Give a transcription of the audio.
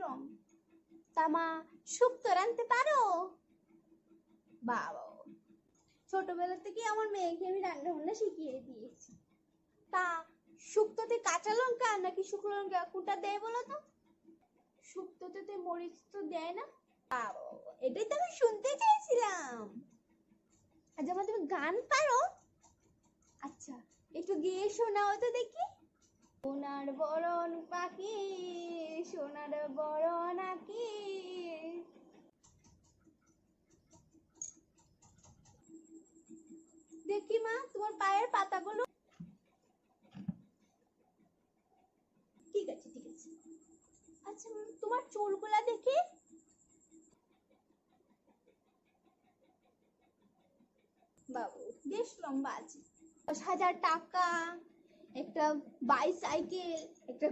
রং। তা মা শুক্তো রাঁধতে পারো? বাবা, ছোটবেলা থেকে আমার মেয়েকে আমি রান্না বান্না শিখিয়ে দিয়েছি। তা শুক্তোতে কাঁচা লঙ্কা নাকি শুকনো লঙ্কা কোনটা দেয় বলো তো? শুক্তোতে মরিচ তো দেয় না। এটাই তো আমি শুনতে চাইছিলাম। যেমন তুমি গান পারো? আচ্ছা, একটু গিয়ে শোনাও তো দেখি। সোনার বরণ পাখি, সোনার বরণ আঁকি। দেখি মা তোমার পায়ের পাতাগুলো। ঠিক আছে ঠিক আছে। আচ্ছা তোমার চুলগুলা দেখি। বাবু বেশ লম্বা আছে। 10,000 টাকা, একটা বাইসাইকেল, একটা